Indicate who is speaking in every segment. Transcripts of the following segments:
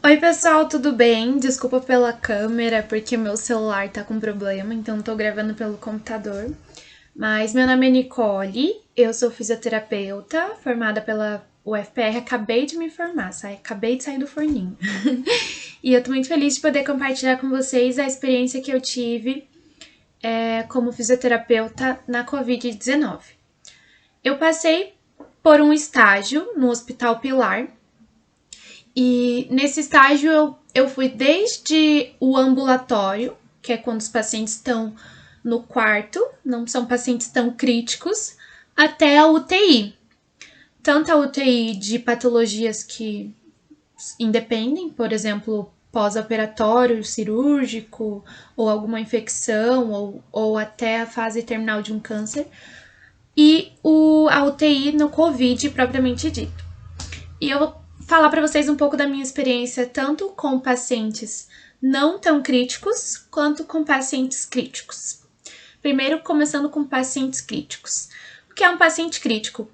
Speaker 1: Oi pessoal, tudo bem? Desculpa pela câmera, porque meu celular tá com problema, então tô gravando pelo computador. Mas meu nome é Nicole, eu sou fisioterapeuta, formada pela UFPR, acabei de me formar, acabei de sair do forninho. E eu tô muito feliz de poder compartilhar com vocês a experiência que eu tive como fisioterapeuta na Covid-19. Eu passei por um estágio no Hospital Pilar, e nesse estágio eu fui desde o ambulatório, que é quando os pacientes estão no quarto, não são pacientes tão críticos, até a UTI. Tanto a UTI de patologias que independem, por exemplo, pós-operatório, cirúrgico, ou alguma infecção, ou até a fase terminal de um câncer, e a UTI no COVID propriamente dito. E eu vou falar para vocês um pouco da minha experiência, tanto com pacientes não tão críticos, quanto com pacientes críticos. Primeiro, começando com pacientes críticos. O que é um paciente crítico?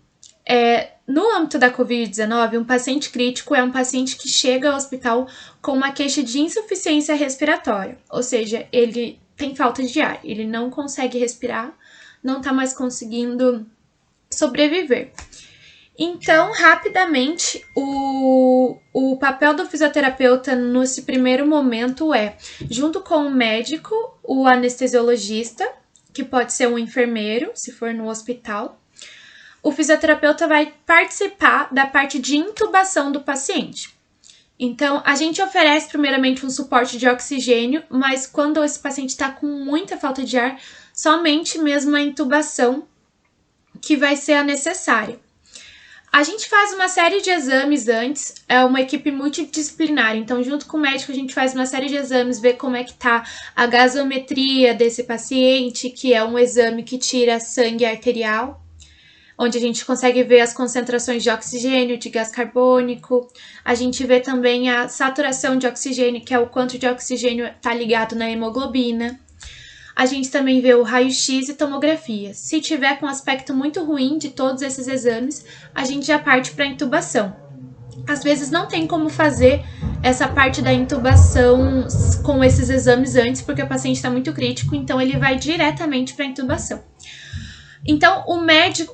Speaker 1: No âmbito da Covid-19, um paciente crítico é um paciente que chega ao hospital com uma queixa de insuficiência respiratória, ou seja, ele tem falta de ar, ele não consegue respirar, não está mais conseguindo sobreviver. Então, rapidamente, o papel do fisioterapeuta nesse primeiro momento é, junto com o médico, o anestesiologista, que pode ser um enfermeiro, se for no hospital, o fisioterapeuta vai participar da parte de intubação do paciente. Então, a gente oferece primeiramente um suporte de oxigênio, mas quando esse paciente está com muita falta de ar, somente mesmo a intubação que vai ser a necessária. A gente faz uma série de exames antes, é uma equipe multidisciplinar, então junto com o médico a gente faz uma série de exames, ver como é que tá a gasometria desse paciente, que é um exame que tira sangue arterial, onde a gente consegue ver as concentrações de oxigênio, de gás carbônico, a gente vê também a saturação de oxigênio, que é o quanto de oxigênio está ligado na hemoglobina. A gente também vê o raio-x e tomografia. Se tiver com aspecto muito ruim de todos esses exames, a gente já parte para a intubação. Às vezes não tem como fazer essa parte da intubação com esses exames antes, porque o paciente está muito crítico, então ele vai diretamente para a intubação. Então,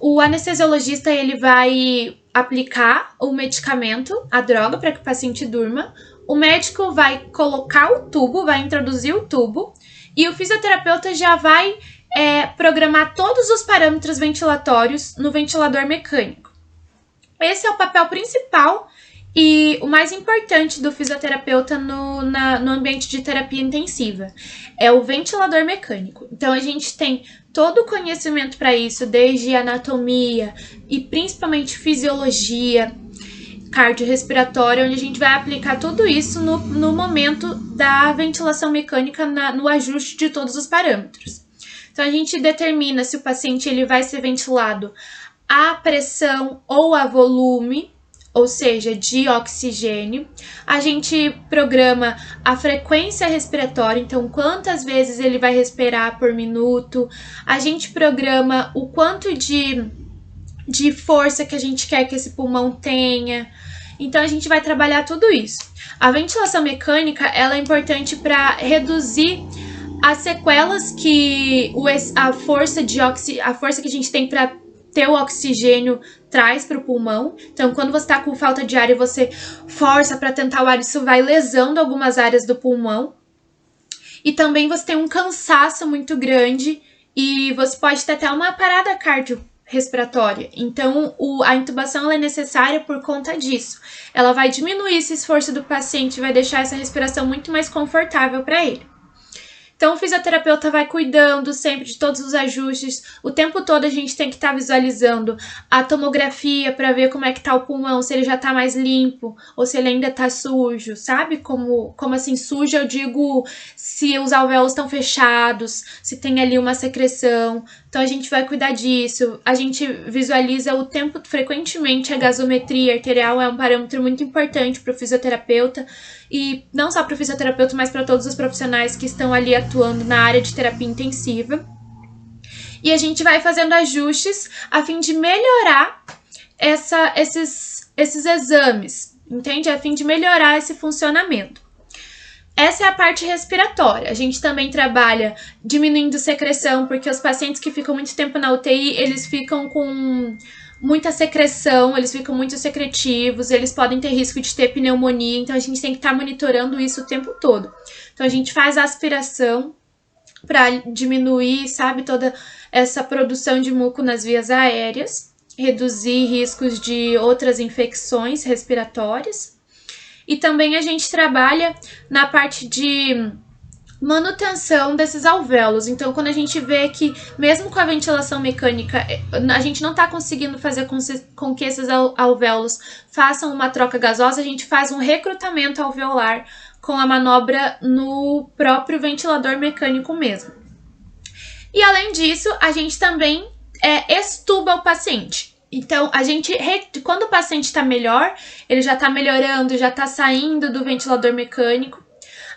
Speaker 1: o anestesiologista, ele vai aplicar o medicamento, a droga, para que o paciente durma. O médico vai colocar o tubo, vai introduzir o tubo, e o fisioterapeuta já vai programar todos os parâmetros ventilatórios no ventilador mecânico. Esse é o papel principal e o mais importante do fisioterapeuta no ambiente de terapia intensiva. É o ventilador mecânico. Então, a gente tem todo o conhecimento para isso, desde anatomia e principalmente fisiologia cardiorrespiratória, onde a gente vai aplicar tudo isso no momento da ventilação mecânica, no ajuste de todos os parâmetros. Então, a gente determina se o paciente ele vai ser ventilado a pressão ou a volume, ou seja, de oxigênio. A gente programa a frequência respiratória, então quantas vezes ele vai respirar por minuto. A gente programa o quanto de força que a gente quer que esse pulmão tenha. Então, a gente vai trabalhar tudo isso. A ventilação mecânica, ela é importante para reduzir as sequelas que a força que a gente tem para ter o oxigênio traz para o pulmão. Então, quando você está com falta de ar e você força para tentar o ar, isso vai lesando algumas áreas do pulmão. E também você tem um cansaço muito grande e você pode ter até uma parada cardiorrespiratória. Então, a intubação ela é necessária por conta disso. Ela vai diminuir esse esforço do paciente e vai deixar essa respiração muito mais confortável para ele. Então, o fisioterapeuta vai cuidando sempre de todos os ajustes. O tempo todo a gente tem que estar visualizando a tomografia para ver como é que tá o pulmão, se ele já tá mais limpo ou se ele ainda tá sujo, sabe? Como assim, sujo eu digo se os alvéolos estão fechados, se tem ali uma secreção. Então, a gente vai cuidar disso. A gente visualiza o tempo, frequentemente, a gasometria arterial é um parâmetro muito importante para o fisioterapeuta. E não só para o fisioterapeuta, mas para todos os profissionais que estão ali atuando na área de terapia intensiva. E a gente vai fazendo ajustes a fim de melhorar esses exames. entende? A fim de melhorar esse funcionamento. Essa é a parte respiratória. A gente também trabalha diminuindo secreção, porque os pacientes que ficam muito tempo na UTI, eles ficam com muita secreção, eles ficam muito secretivos, eles podem ter risco de ter pneumonia, então a gente tem que estar monitorando isso o tempo todo. Então a gente faz a aspiração para diminuir, sabe, toda essa produção de muco nas vias aéreas, reduzir riscos de outras infecções respiratórias. E também a gente trabalha na parte de manutenção desses alvéolos. Então, quando a gente vê que, mesmo com a ventilação mecânica, a gente não está conseguindo fazer com que esses alvéolos façam uma troca gasosa, a gente faz um recrutamento alveolar com a manobra no próprio ventilador mecânico mesmo. E, além disso, a gente também extuba o paciente. Então, quando o paciente está melhor, ele já está melhorando, já está saindo do ventilador mecânico,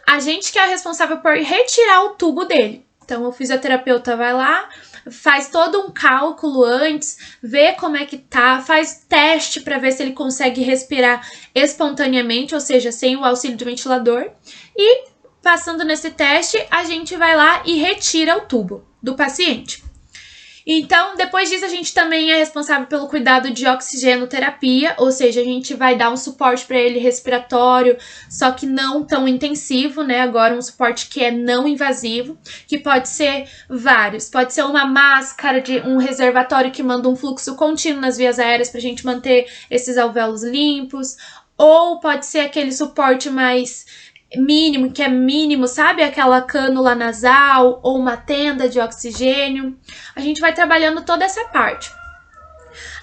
Speaker 1: a gente que é responsável por retirar o tubo dele. Então, o fisioterapeuta vai lá, faz todo um cálculo antes, vê como é que tá, faz teste para ver se ele consegue respirar espontaneamente, ou seja, sem o auxílio do ventilador. E, passando nesse teste, a gente vai lá e retira o tubo do paciente. Então, depois disso, a gente também é responsável pelo cuidado de oxigenoterapia, ou seja, a gente vai dar um suporte para ele respiratório, só que não tão intensivo, né? Agora, um suporte que é não invasivo, que pode ser vários. Pode ser uma máscara, um reservatório que manda um fluxo contínuo nas vias aéreas para a gente manter esses alvéolos limpos, ou pode ser aquele suporte mais mínimo, que é mínimo, sabe? Aquela cânula nasal ou uma tenda de oxigênio. A gente vai trabalhando toda essa parte.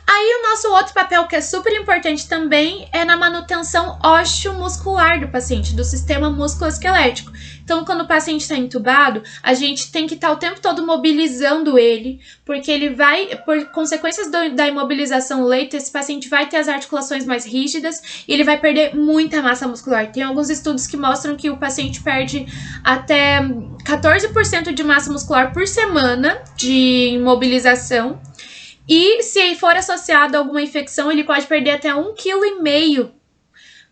Speaker 1: Aí o nosso outro papel que é super importante também é na manutenção ósseo-muscular do paciente, do sistema musculoesquelético. Então, quando o paciente está entubado, a gente tem que estar o tempo todo mobilizando ele, porque ele vai, por consequências da imobilização leito, esse paciente vai ter as articulações mais rígidas e ele vai perder muita massa muscular. Tem alguns estudos que mostram que o paciente perde até 14% de massa muscular por semana de imobilização. E se for associado a alguma infecção, ele pode perder até 1,5 kg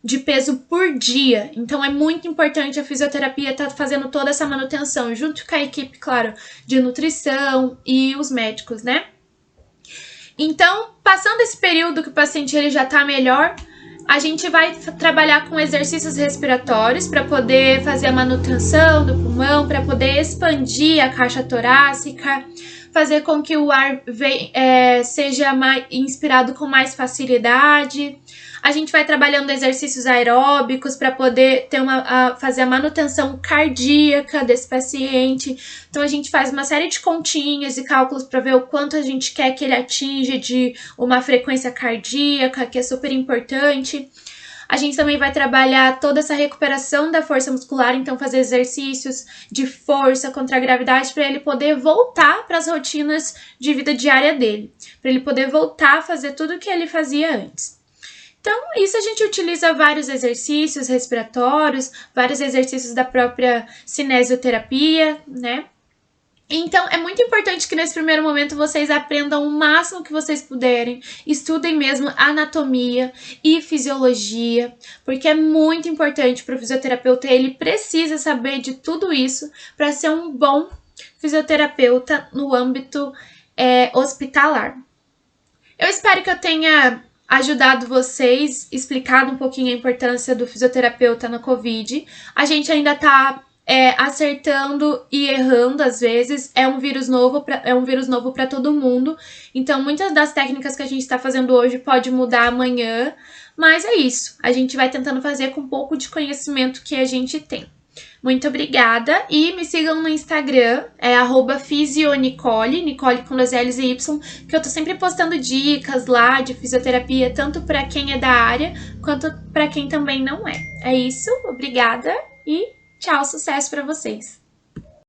Speaker 1: de peso por dia. Então é muito importante a fisioterapia estar fazendo toda essa manutenção, junto com a equipe, claro, de nutrição e os médicos, né? Então, passando esse período que o paciente ele já está melhor, a gente vai trabalhar com exercícios respiratórios para poder fazer a manutenção do pulmão, para poder expandir a caixa torácica, fazer com que o ar seja inspirado com mais facilidade. A gente vai trabalhando exercícios aeróbicos para poder fazer a manutenção cardíaca desse paciente. Então, a gente faz uma série de continhas e cálculos para ver o quanto a gente quer que ele atinja de uma frequência cardíaca, que é super importante. A gente também vai trabalhar toda essa recuperação da força muscular, então fazer exercícios de força contra a gravidade para ele poder voltar para as rotinas de vida diária dele, para ele poder voltar a fazer tudo o que ele fazia antes. Então, isso a gente utiliza vários exercícios respiratórios, vários exercícios da própria cinesioterapia, né? Então, é muito importante que nesse primeiro momento vocês aprendam o máximo que vocês puderem, estudem mesmo anatomia e fisiologia, porque é muito importante para o fisioterapeuta, ele precisa saber de tudo isso para ser um bom fisioterapeuta no âmbito hospitalar. Eu espero que eu tenha ajudado vocês, explicado um pouquinho a importância do fisioterapeuta na COVID. A gente ainda está acertando e errando às vezes, é um vírus novo para todo mundo, então muitas das técnicas que a gente está fazendo hoje pode mudar amanhã, mas é isso, a gente vai tentando fazer com um pouco de conhecimento que a gente tem. Muito obrigada e me sigam no Instagram, @fisionicole, Nicole com 2 L's e Y, que eu tô sempre postando dicas lá de fisioterapia, tanto para quem é da área, quanto para quem também não é. É isso, obrigada e tchau, sucesso para vocês!